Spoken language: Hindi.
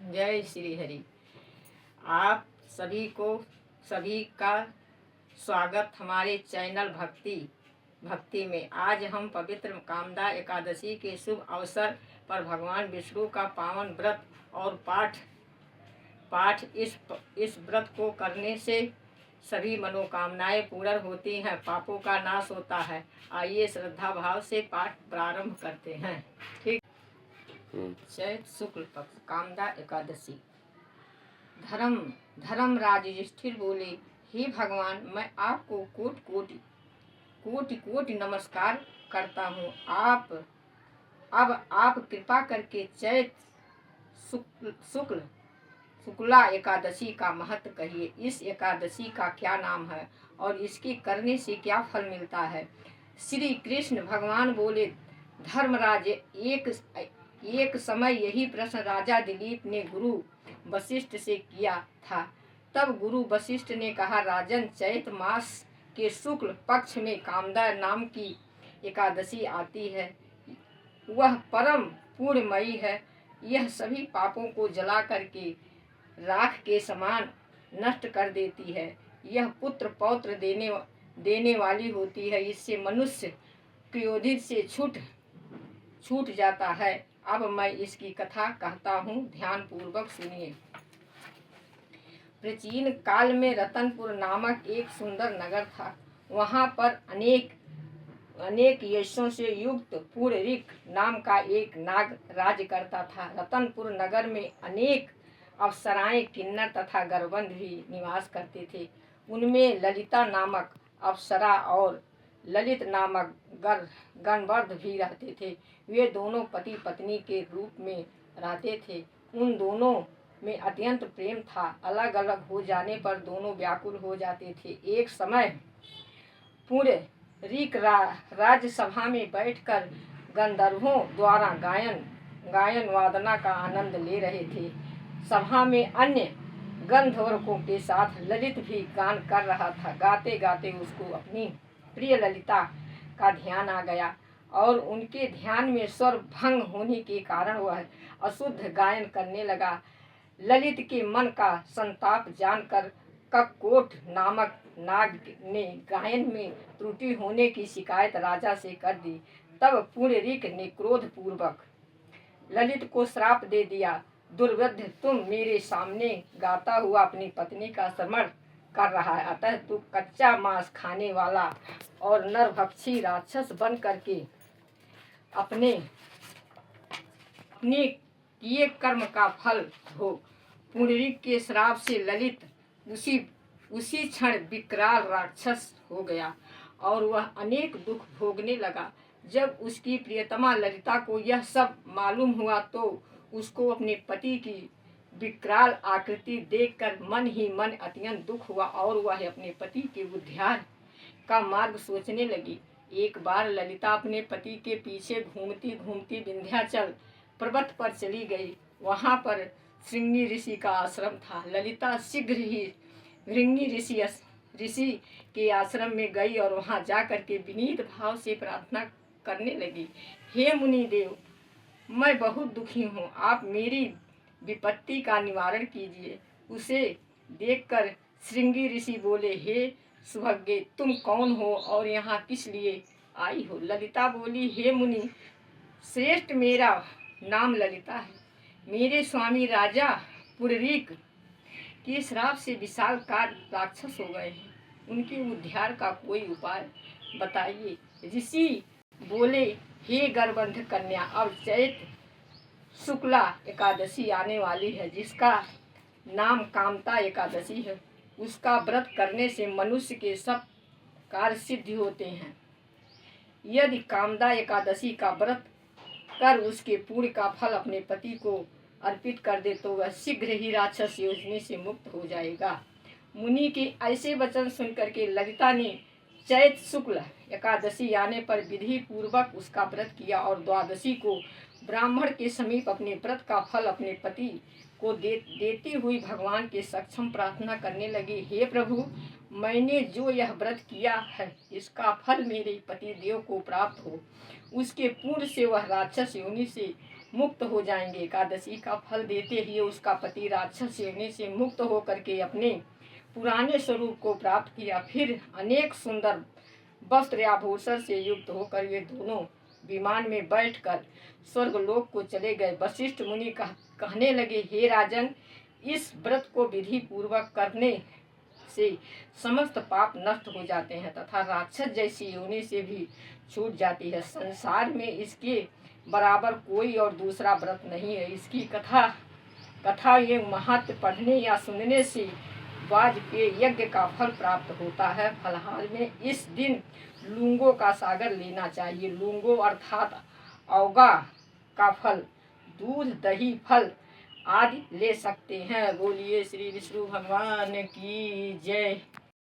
जय श्री हरि। आप सभी का स्वागत हमारे चैनल भक्ति में। आज हम पवित्र कामदा एकादशी के शुभ अवसर पर भगवान विष्णु का पावन व्रत और पाठ इस व्रत को करने से सभी मनोकामनाएं पूर्ण होती हैं, पापों का नाश होता है। आइए श्रद्धा भाव से पाठ प्रारंभ करते हैं। ठीक। चैत शुक्ल पक्ष कामदा एकादशी। धर्मराज युधिष्ठिर बोले, हे भगवान, मैं आपको कोटि कोटि नमस्कार करता हूँ। आप कृपा करके चैत शुक्ला एकादशी का महत्व कहिए। इस एकादशी का क्या नाम है और इसके करने से क्या फल मिलता है? श्री कृष्ण भगवान बोले, धर्मराज, एक समय यही प्रश्न राजा दिलीप ने गुरु वशिष्ठ से किया था। तब गुरु वशिष्ठ ने कहा, राजन, चैत मास के शुक्ल पक्ष में कामदा नाम की एकादशी आती है। वह परम पुण्यमयी है। यह सभी पापों को जला करके राख के समान नष्ट कर देती है। यह पुत्र पौत्र देने वाली होती है। इससे मनुष्य क्रोधित से छूट जाता है। अब मैं इसकी कथा कहता हूँ, ध्यान पूर्वक सुनिए। प्राचीन काल में रतनपुर नामक एक सुंदर नगर था। वहाँ पर अनेक यशों से युक्त पुंडरीक नाम का एक नाग राज करता था। रतनपुर नगर में अनेक अप्सराएं, किन्नर तथा गरबंध भी निवास करते थे। उनमें ललिता नामक अप्सरा और ललित नामक गणवर्ध भी रहते थे। वे दोनों पति पत्नी के रूप में रहते थे। उन दोनों में अत्यंत प्रेम था। अलग अलग हो जाने पर दोनों व्याकुल हो जाते थे। एक समय पुंडरीक राजसभा में बैठकर गंधर्वों द्वारा गायन वादना का आनंद ले रहे थे। सभा में अन्य गंधर्वों के साथ ललित भी गान कर रहा था। गाते गाते उसको अपनी प्रिय ललिता का ध्यान आ गया और उनके ध्यान में स्वर भंग होने के कारण वह अशुद्ध गायन करने लगा। ललित के मन का संताप जानकर कक्कोट नामक नाग ने गायन में त्रुटि होने की शिकायत राजा से कर दी। तब पुंडरीक ने क्रोध पूर्वक ललित को श्राप दे दिया, दुर्वृद्ध, तुम मेरे सामने गाता हुआ अपनी पत्नी का स्मरण कर रहा है, अतः तू कच्चा मांस खाने वाला और नरभक्षी राक्षस बन करके अपने किए कर्म का फल भोग। पुंडरीक के श्राप से ललित उसी क्षण विकराल राक्षस हो गया और वह अनेक दुख भोगने लगा। जब उसकी प्रियतमा ललिता को यह सब मालूम हुआ तो उसको अपने पति की विकराल आकृति देखकर मन ही मन अत्यंत दुख हुआ और वह अपने पति के उद्धार का मार्ग सोचने लगी। एक बार ललिता अपने पति के पीछे घूमती घूमती विंध्याचल पर्वत पर चली गई। वहां पर श्रृंगी ऋषि का आश्रम था। ललिता शीघ्र ही श्रृंगी ऋषि के आश्रम में गई और वहां जाकर के विनीत भाव से प्रार्थना करने लगी, हे मुनि देव, मैं बहुत दुखी हूँ, आप मेरी विपत्ति का निवारण कीजिए। उसे देखकर श्रृंगी ऋषि बोले, हे सुभगे, तुम कौन हो और यहाँ किस लिए आई हो? ललिता बोली, हे मुनि श्रेष्ठ, मेरा नाम ललिता है। मेरे स्वामी राजा पुंडरीक के श्राप से विशालकाय राक्षस हो गए हैं। उनके उद्धार का कोई उपाय बताइए। ऋषि बोले, हे गर्भबंध कन्या, अब चैत शुक्ला एकादशी आने वाली है, जिसका नाम कामदा एकादशी है। उसका व्रत करने से मनुष्य के सब कार्य सिद्ध होते हैं। यदि कामदा एकादशी का व्रत कर उसके पुण्य का फल अपने पति को अर्पित कर दे तो वह शीघ्र ही राक्षस योजने से मुक्त हो जाएगा। मुनि के ऐसे वचन सुनकर के ललिता ने चैत शुक्ल एकादशी आने पर विधि पूर्वक उसका व्रत किया और द्वादशी को ब्राह्मण के समीप अपने व्रत का फल अपने पति को देती हुई भगवान के सक्षम प्रार्थना करने लगी, हे प्रभु, मैंने जो यह व्रत किया है इसका फल मेरे पति देव को प्राप्त हो। उसके पुण्य से वह राक्षस योनि से मुक्त हो जाएंगे। एकादशी का फल देते ही उसका पति राक्षस योनि से मुक्त होकर के अपने पुराने स्वरूप को प्राप्त किया। फिर अनेक सुंदर वस्त्र आभूषण से युक्त होकर वे दोनों विमान में बैठकर स्वर्गलोक को चले गए। वशिष्ठ मुनि कहने लगे, हे राजन, इस व्रत को विधि पूर्वक करने से समस्त पाप नष्ट हो जाते हैं तथा राक्षस जैसी योनि से भी छूट जाती है। संसार में इसके बराबर कोई और दूसरा व्रत नहीं है। इसकी कथा ये महत्व पढ़ने या सुनने से वाजपेय यज्ञ का फल प्राप्त होता है। फलहार में इस दिन लूंगों का सागर लेना चाहिए। लूंगो अर्थात औगा का फल, दूध, दही, फल आदि ले सकते हैं। बोलिए श्री विष्णु भगवान की जय।